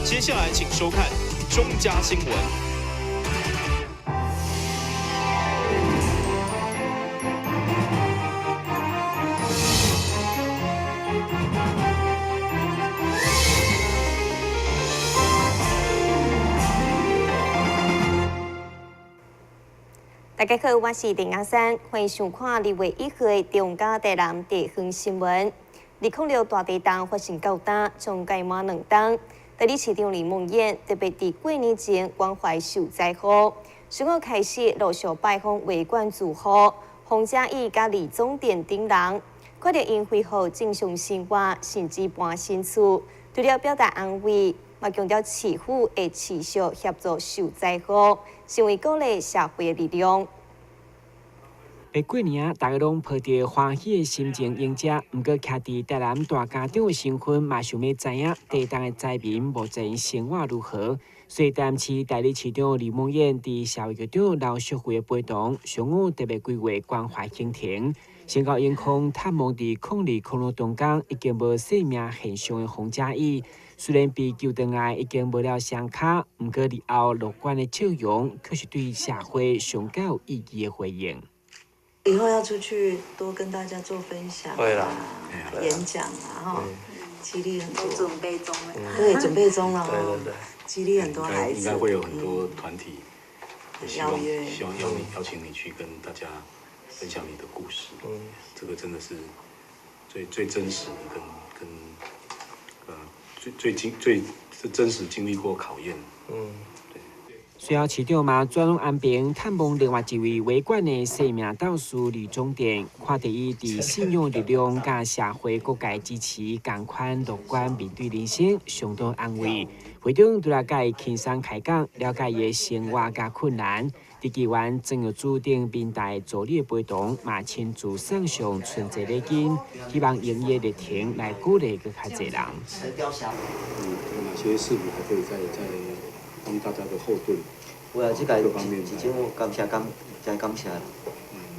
接下来请收看中嘉新闻。大家好，我是林阿山，欢迎收看2月1日中嘉台南地方新闻。2006大地震发生9单，总计满2单。台北市长李孟谚特别伫过年前关怀受灾户，随后开始陆续拜访围观住户，洪嘉义甲李总店等人，看到因恢复正常生活，甚至搬新厝，除了表达安慰，嘛强调市府会持续协助受灾户，成为鼓励社会的力量。白过年，大家拢抱着欢喜的心情迎接，毋过徛伫台南大家长的身份，嘛想要知影地震的灾民目前生活如何。所以台南市代理市长李孟谚伫社会局长刘淑慧的陪同，上午特别规划关怀行程，先到因空探望伫0206东港已经无生命现象的洪嘉义。虽然被救回来已经无了双脚，毋过日后乐观的笑容，却是对社会上较有意义的回应。以后要出去多跟大家做分享啊，演讲啊，哈，激励很多。都准备中了。对，准备中了。对。激励很多孩子。应该会有很多团体，希望邀请你去跟大家分享你的故事。这个真的是最真实的，最真实经历过考验。随后，市长嘛专门安排探望另外一位维管的生命导师李总店，看到伊伫信用力量甲社会各界支持，共款乐观面对人生，相当安慰。会长除了甲伊轻松开讲，了解伊的生活甲困难。伫机关曾有注定面带助理的陪同，嘛亲自送上春节礼金，希望用伊的热情来鼓励更较侪人。有哪些事物还可以再当大家的后盾？有啊，这个是种感谢真感谢啦。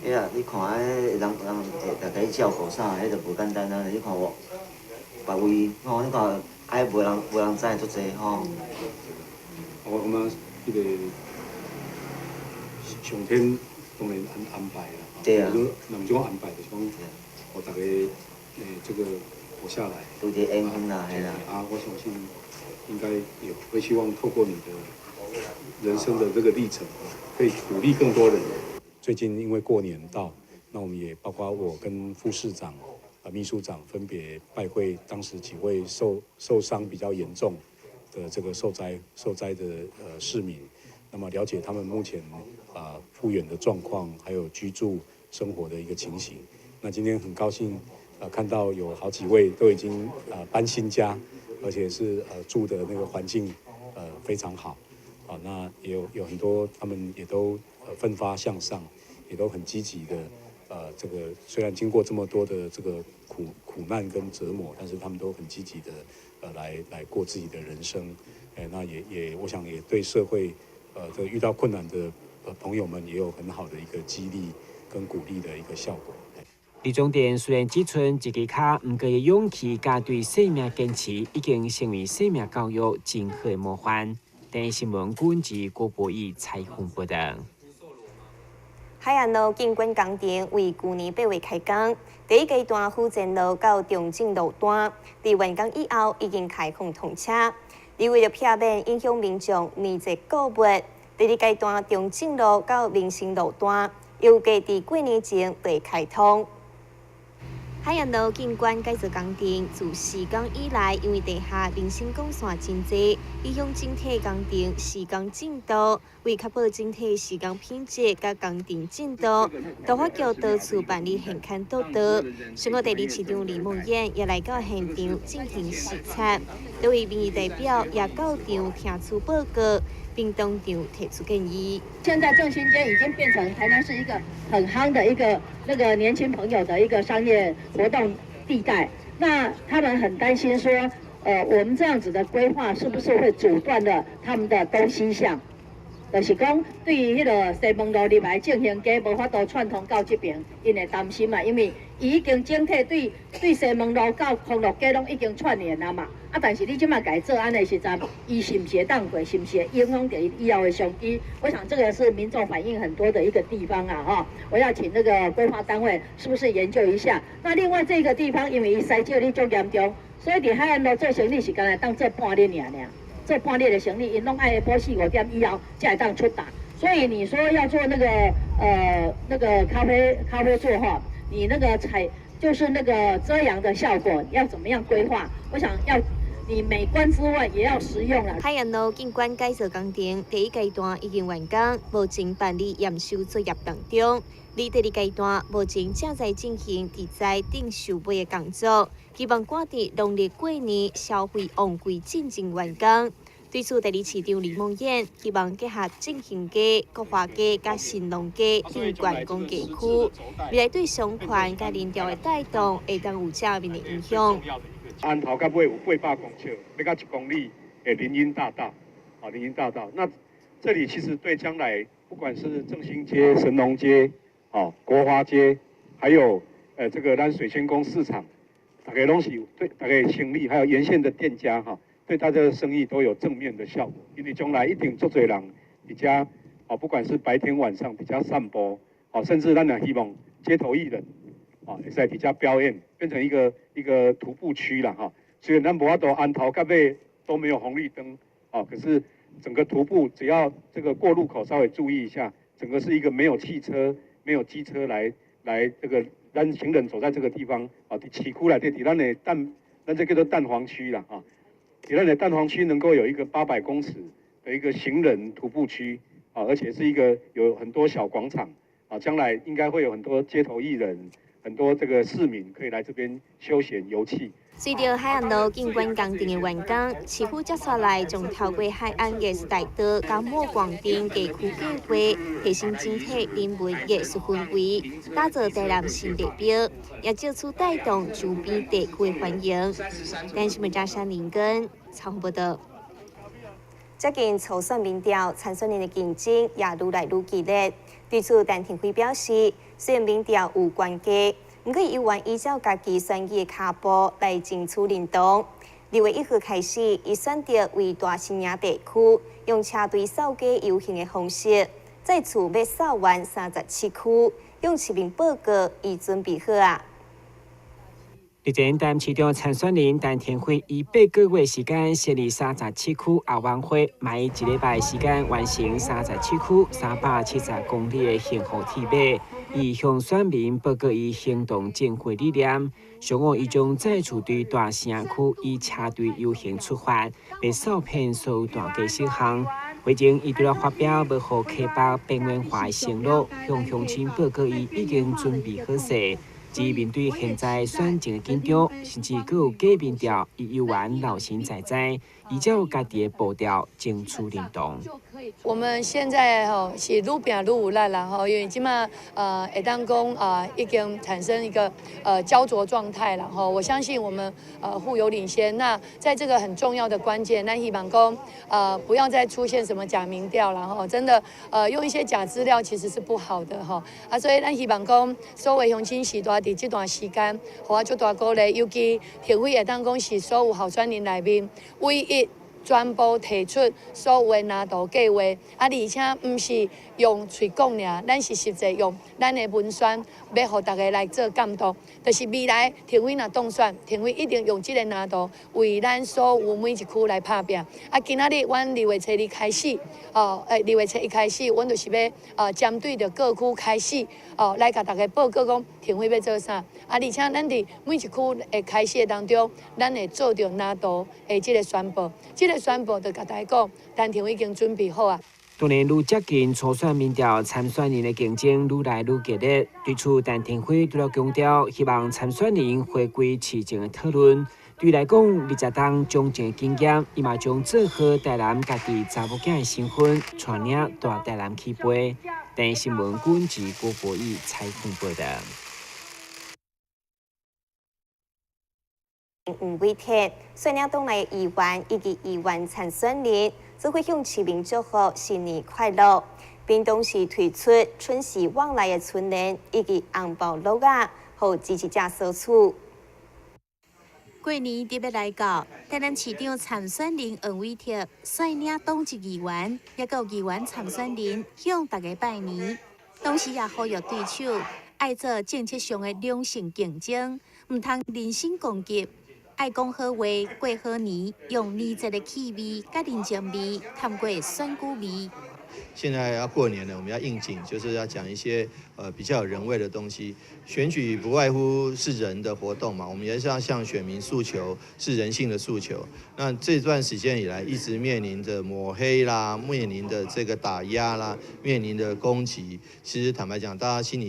哎呀，你看人大家照顾啥，迄就无简单啊！你看我别位吼，你看爱无人知足济吼。我们那个上天当然安排啦。对啊。那么就讲安排，就是讲，我大家这个活下来。有一个缘分啦，系啦。我相信应该也会希望透过你的人生的这个历程，可以鼓励更多人。最近因为过年到，那我们也包括我跟副市长、秘书长分别拜会当时几位受伤比较严重的这个受灾的市民，那么了解他们目前复原的状况，还有居住生活的一个情形。那今天很高兴看到有好几位都已经搬新家，而且是住的那个环境非常好。那也有很多，他们也都奋发向上，也都很积极的，这个虽然经过这么多的这个苦难跟折磨，但是他们都很积极的，来过自己的人生，那也我想也对社会，这遇到困难的朋友们也有很好的一个激励跟鼓励的一个效果。李总店虽然只剩一支脚，不过伊勇气加对生命坚持，已经成为生命教育真好的模范。第一新闻管制郭博义采访报道。海岸路景观工程为去年8月开工，第一阶段福建路到中正路段，伫完工以后已经开放通车。而为了避免影响民众年节购物，第二阶段中正路到民生路段预计伫过年前会开通。海岸路景观改造工程自施工以来，因为地下民生管线真济，影响整体工程施工进度。为确保整体施工品质甲工程进度，都发局多处办理现勘督导。全国第二市长李孟谚也来到现场进行视察，多位民意代表也到场听取报告，并当场提出建议。现在正兴街已经变成台南市一个很夯的一个年轻朋友的一个商业活动地带。那他们很担心说，我们这样子的规划是不是会阻断了他们的东西向？就是讲，对于迄个西门路入来正兴街无法度串通到这边，因会担心嘛，因为已经整体对西门路到康乐街拢已经串联了嘛。啊，但是你即摆改做安尼时阵，伊是毋是当过，是毋是影响到以后的上机？我想这个是民众反映很多的一个地方啊，哈！我要请那个规划单位是不是研究一下？那另外这个地方，因为伊塞车哩足严重，所以伫海岸路做生意是干来当做半日尔，做半日的生意，因拢爱下晡4、5点以后才会当出打。所以你说要做那个咖啡座哈，你那个就是那个遮阳的效果要怎么样规划？我想要。你美观之外，也要实用啦。海岸路景观改造工程第一阶段已经完工，目前办理验收作业当中。而第二阶段目前正在进行地在顶收尾的工作，希望赶伫农历过年消费旺季进行完工。对此，第二市长李梦燕希望结合振兴街、国华街、甲新农街等观光街区，未来对商圈甲人潮的带动会当有正面的影响。安头到尾有800公尺，要到1公里的林荫大道，林荫大道。那这里其实对将来，不管是正兴街、神农街、国华街，还有这个咱水仙宫市场，大家拢是对大家生意，还有沿线的店家对大家的生意都有正面的效果。因为将来一定足多人比较不管是白天晚上比较散步，甚至咱也希望街头艺人。也在底下表演，变成一个徒步区了哈。虽然咱无法度安头到尾都没有红绿灯，可是整个徒步只要这个过路口稍微注意一下，整个是一个没有汽车、没有机车来这个咱行人走在这个地方，市区内底咱这叫做蛋黄区啦哈。咱的蛋黄区能够有一个800公尺的一个行人徒步区，而且是一个有很多小广场，将来应该会有很多街头艺人。很多这个市民可以来这边休闲游憩。随着海岸路景观工程的完工，市府接下来将透过海岸艺术大道、甲莫广场地区计划，提升整体人文艺术氛围，打造台南新地标，也借此带动周边地区的欢迎。但是，嘉山林根采访报道。最近初选民调，参选人的竞争也愈来愈激烈。对此，陈廷辉表示，虽然民调有关系，不过伊愿依照家己选举的脚步来争取认同。2月1号开始，伊选择为大新营地区用车队扫街游行的方式，再次要扫完37区，用市民报告伊准备好啊。日前，台南市长参选人陈廷辉以8个月时间设立37区奥运会，买1礼拜时间完成37区370公里的幸福铁马，以向选民报告伊行动正确理念。上午，伊将再次对大城区以车队游行出发，被扫遍所有大街小巷。会前，伊除了发表要互溪北边缘化的承诺，向乡亲报告伊已经准备好势。至于面对现在选情的紧张，甚至阁有假民调，伊犹原老神在在，依照家己的步调争取认同。我们现在是愈拼愈有力啦因为即马会当讲已经产生一个焦灼状态了我相信我们互有领先。那在这个很重要的关键，咱希望讲不要再出现什么假民调了真的用一些假资料其实是不好的所以咱希望讲所有乡亲时代伫这段时间，互我足大鼓励，尤其廷辉会当讲是所有候选人内面唯一。全部提出所有的拿督计划，而且毋是用嘴讲尔，咱是实际用咱的文宣，要互大家来做监督。就是未来廷辉若当选，廷辉一定用这个拿督为咱所有每一区来拍拼。今仔日阮2月初2开始，2月初1开始，阮就是要针对着各区开始来甲大家报告讲廷辉要做啥。而且咱伫每一区的开始当中，咱会做着拿督的这个宣布。这个宣布就甲大家讲，陈廷辉已经准备好啊。当然，愈接近初选民调，参选人的竞争愈来愈激烈。对此，陈廷辉除了强调，希望参选人回归市政的讨论。对伊来讲，20当种种的经验，伊嘛将做好台南家己查某囝的身份，带领大台南起飞。台湾新闻军及郭国义采访报道。5月天，率领党内议员以及议员参选人，只会向市民祝贺新年快乐，并同时推出春时往来的春联以及红包乐啊，和支持者所处。过年特别来到，台南市长参选人黄伟哲率领党籍议员，也有议员参选人向大家拜年，同时也呼吁对手爱做政策上的良性竞争，唔通人身攻击，爱讲好话，过好年，用年节的气味、甲人情味，探过选举味。现在要过年了，我们要应景，就是要讲一些比较有人味的东西。选举不外乎是人的活动嘛，我们也是要向选民诉求，是人性的诉求。那这段时间以来，一直面临着抹黑啦，面临的这个打压啦，面临的攻击。其实坦白讲，大家心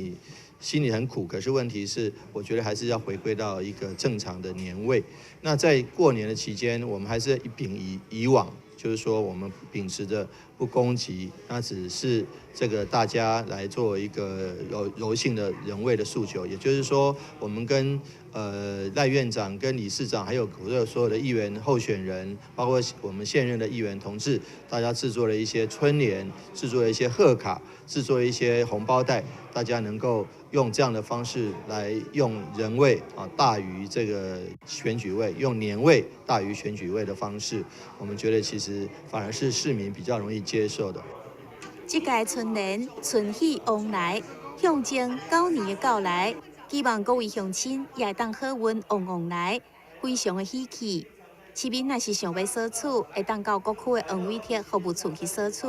里很苦，可是问题是，我觉得还是要回归到一个正常的年味。那在过年的期间，我们还是一秉以往。就是说，我们秉持着不攻击，那只是这个大家来做一个柔性的人味的诉求。也就是说，我们跟赖院长、跟理事长，还有所有的议员候选人，包括我们现任的议员同志，大家制作了一些春联，制作了一些贺卡，制作了一些红包袋，大家能够用这样的方式来用人味大于这个选举味，用年味大于选举味的方式，我们觉得其实反而是市民比较容易接受的。这届春联春喜旺来，象征狗年的到来，希望各位乡亲也会当好运旺旺来，非常的喜气。市民若是想要索取，会当到各区的黄伟哲服务处去索取。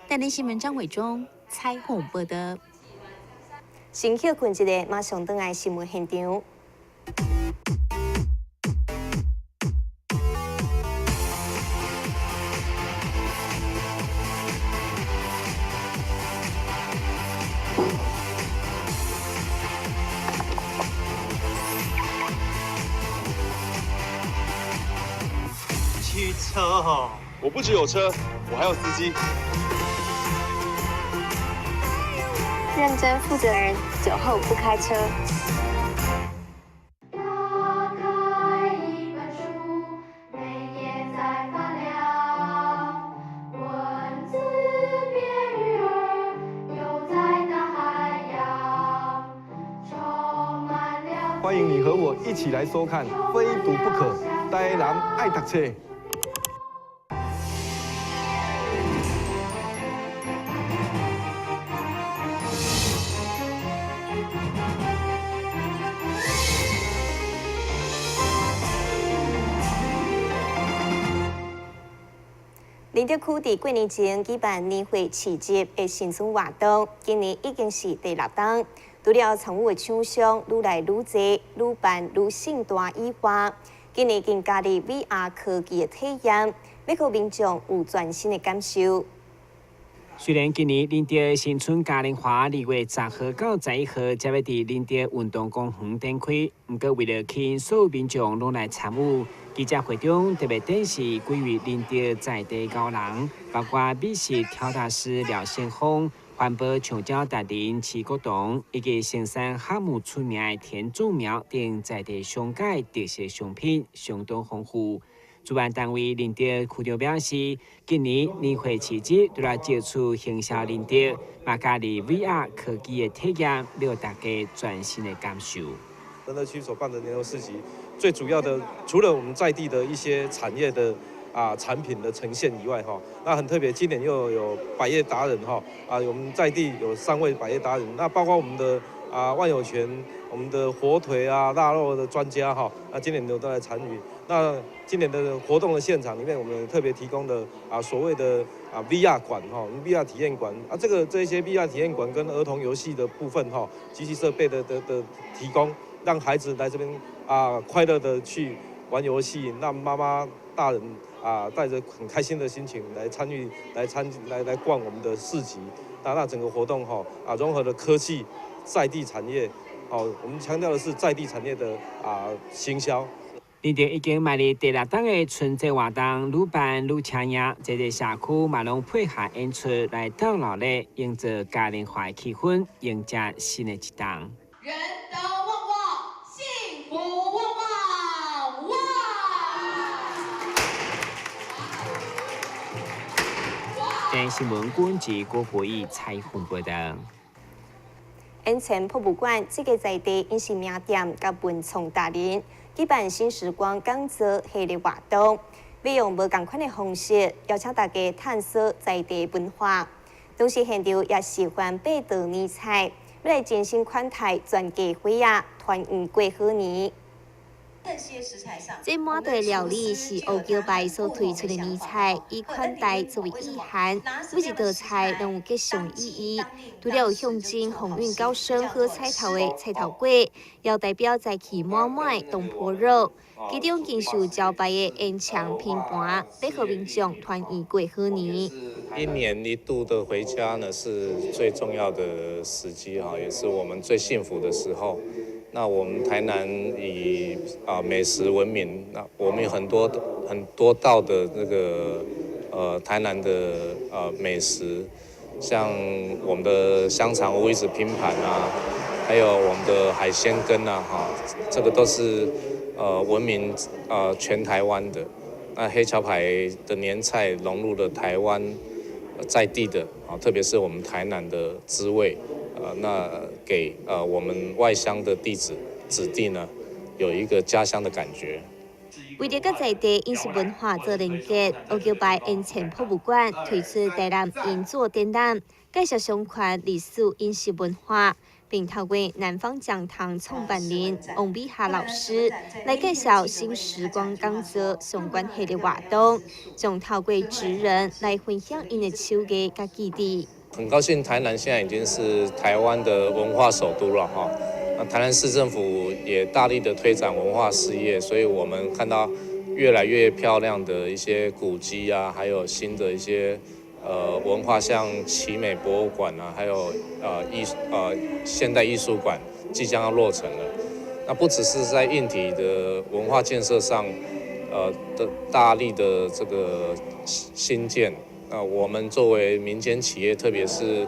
台南新闻张伟忠采访报道。先休困一下，马上回来新闻现场。汽车哦，我不只有车，我还有司机。认真负责人，酒后不开车。打开一本书，每页在发亮，文字变鱼儿，游在大海洋，充满了。欢迎你和我一起来收看《非读不可》，台南爱读册。林德区伫过年前举办年会市集的新春活动，今年已经是第6档。除了参与的厂商愈来愈多，愈办愈盛大以外，今年更加入 VR 科技的体验，要让民众有全新的感受。虽然今年林德新春嘉年华2月10號到11號才要伫林德運動公園展開，不過為了吸引所有民眾攏來參與，記者會中特別展示幾位林德在地高人，包括美食跳大師廖先鋒、環保橡膠達人齊國棟，以及新山項目出名的天主廟等在地商界特色商品相當豐富。主辦單位林德區長表示，今年年會市集除了接觸行銷林德，也加入 VR 科技的體驗，讓大家全新的感受。仁德區所辦的年頭市集，最主要的除了我們在地的一些產業的產品的呈現以外，那很特別，今年又有百業達人我們在地有3位百業達人，那包括我們的萬有泉，我們的火腿臘肉的專家那今年都來參與。那今年的活動的現場裡面，我們特別提供的所謂的VR 館VR 體驗館這些 VR 體驗館跟兒童遊戲的部分機器設備的提供，讓孩子來這邊快樂的去玩遊戲，讓媽媽大人帶着很開心的心情來參與來逛我們的市集。那整個活動融合了科技、在地產業我們強調的是在地產業的行銷。林德已經邁入第6檔的春節活動，愈辦愈搶眼，這個社區嘛攏配合演出來到鬧熱，營造嘉年華氣氛，迎接新的一檔。人都旺旺，幸福旺旺旺！台新聞官及郭國義採訪報道。因前博物馆这个在地饮食名店甲文创达人举办新时光讲座系列活动，利用无同款的方式邀请大家探索在地文化。同时现场也示范8道年菜，要来精心款待全家伙仔团圆过好年。这满地料理是乌桥牌所推出的年菜，以款待作为意涵。每一道菜拢有吉祥意义，除了有象征鸿运高升好彩头的菜头粿，也代表财气满满的东坡肉。其中更受招牌的烟肠拼盘，要和民众团圆过好年。一年一度的回家呢，是最重要的时机哈，也是我们最幸福的时候。那我们台南以美食闻名，那我们有很多道的那个台南的美食，像我们的香肠乌鱼子拼盘啊，还有我们的海鲜羹啊，哈，这个都是闻名全台湾的。那黑桥牌的年菜融入了台湾在地的特别是我们台南的滋味。那给我们外乡的子弟呢，有一个家乡的感觉。为了跟在地饮食文化做连结，乌桥牌烟前博物馆推出台南银座展览，介绍相关历史饮食文化，并透过南方讲堂创办人王美霞老师来介绍新时光讲座相关系列活动，仲透过职人来分享因的手艺甲技艺。很高兴台南现在已经是台湾的文化首都了哈。那台南市政府也大力的推展文化事业，所以我们看到越来越漂亮的一些古迹啊，还有新的一些文化，像奇美博物馆啊，还有现代艺术馆即将要落成了。那不只是在硬体的文化建设上的大力的这个新建。我们作为民间企业，特别是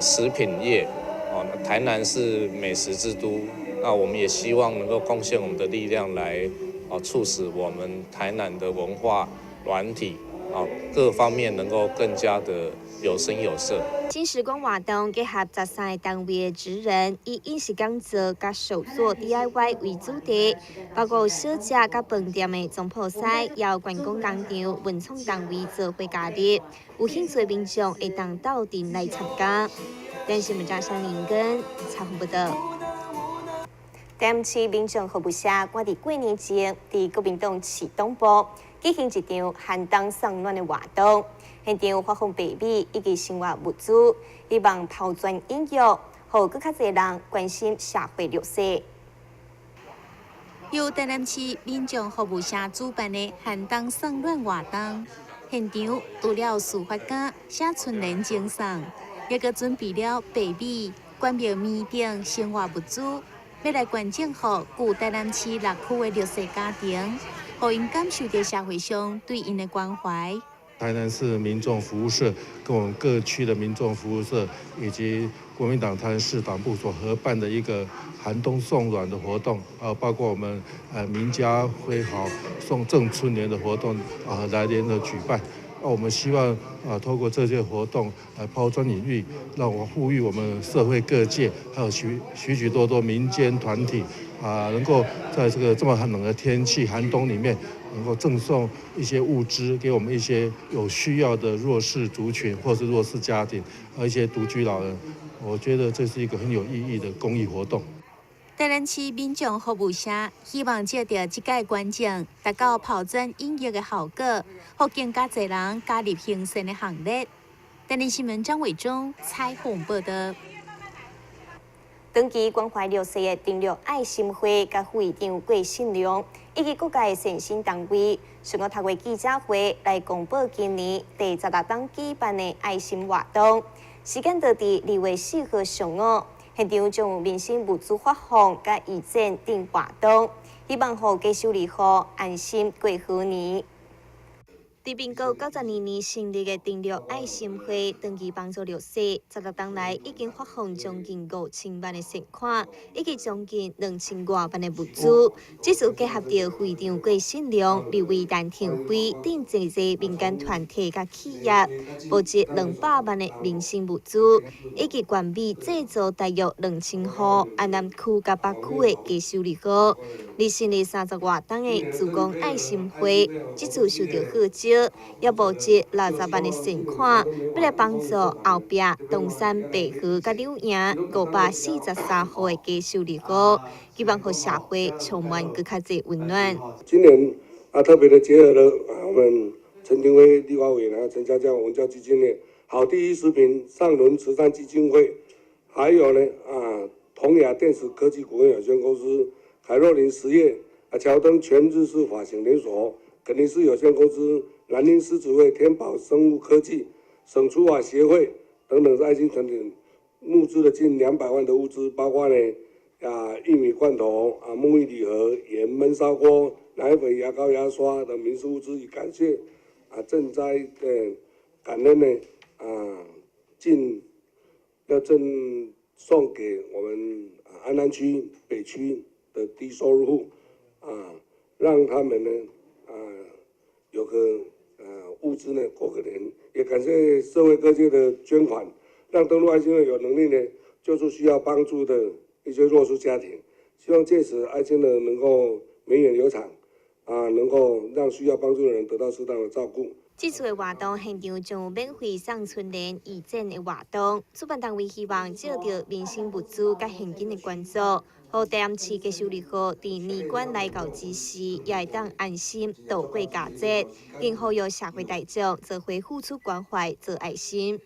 食品业，台南是美食之都，那我们也希望能够贡献我们的力量来促使我们台南的文化软体各方面能够更加的有声有色。新时光活动结合13个单位的职人，以饮食讲座甲手作 DIY 为主题，包括小食甲饭店的总铺师，也有观光工厂、文创单位做伙加入，有兴趣的民众会当到店来参加。电视文章上林根采访报道。台市民众服务社赶伫过年前，伫国民党市东部举行一场寒冬送暖的活动。现场发放白米以及生活物资，希望抛砖引玉，让更较侪人关心社会绿色。由台南市民众服务社主办的寒冬送暖活动，现场除了书法家写春联赠送，也阁准备了白米、关庙面顶生活物资，要来捐赠予旧台南市6区的绿色家庭，让因感受到社会上对因的关怀。台南市民众服务社跟我们各区的民众服务社以及国民党台南市党部所合办的一个寒冬送暖的活动，包括我们民家挥毫送赠春联的活动来联合举办。我们希望透过这些活动抛砖引玉，让我呼吁我们社会各界还有许多民间团体能够在这个这么寒冷的天气寒冬里面，能够赠送一些物资给我们一些有需要的弱势族群或是弱势家庭，一些独居老人。我觉得这是一个很有意义的公益活动。台南市民众服务社希望借着这届捐赠，达到抛砖引玉的效果，让更加侪人加入行善的行列。台南新闻张伟忠采访报道。长期关怀绿色的订绿爱心会甲副议长郭信良，以及各界善心单位，想要透过记者会来公布今年第16档举办的爱心活动，时间就伫2月4号上午。现场将有民生物资发放甲义诊等活动，希望让家属离户安心过好年。伫民国92年成立的电力爱心会，长期帮助弱势，16年来已经发放将近5000万的善款，以及将近2000多万的物资。这次结合着会长郭信良、立委陈廷辉等一个民间团体甲企业，募集200万的民生物资，以及全美制造大约2000户安南区甲北区的低收入户。而成立30多档的自工爱心会，这次受到贺招，也募集60万的善款，要来帮助后壁东山、北河甲柳营543户的低收入户，希望让社会充满更较侪温暖。今年特别的结合了我们陈廷辉立法委员还有陈家教文教基金会、好第一食品上轮慈善基金会，还有呢同亚电子科技股份有限公司、凯洛林实业、乔登全日式发型连锁、肯尼斯有限公司、南宁狮子会、天宝生物科技、省出法协会等等爱心团体募资了近200万的物资，包括呢玉米罐头、沐浴礼盒、盐焖烧锅、奶粉、牙膏、牙刷等民生物资，以感谢赈灾的感恩呢要赠送给我们安南区北区的低收入户让他们呢有个物资呢过个年，也感谢社会各界的捐款，让登录爱心会有能力呢救助需要帮助的一些弱势家庭。希望借此爱心呢能够绵延流长能够让需要帮助的人得到适当的照顾。这次的活动现场将有免费送春联义诊的活动，主办单位希望借着民生物资甲现金的捐助，让台南市低收入户伫年关来到之时，也会当安心度过佳节，并呼吁社会大众做回付出关怀、做爱心。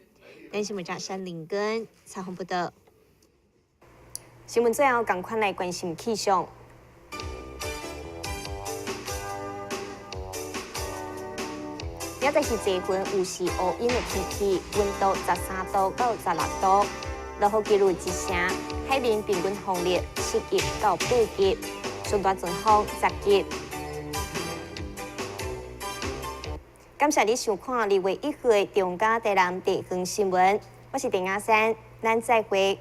咱新闻站山林根采访报道。新闻最后赶快来关心气象。明仔是夜昏，有时乌阴的天气，温度13度到16度，落雨几率1成，海面平均风力7级到8级，上大阵风10级。感谢你收看2月1号的中嘉台南地方新闻，我是陈雅珊，咱再会。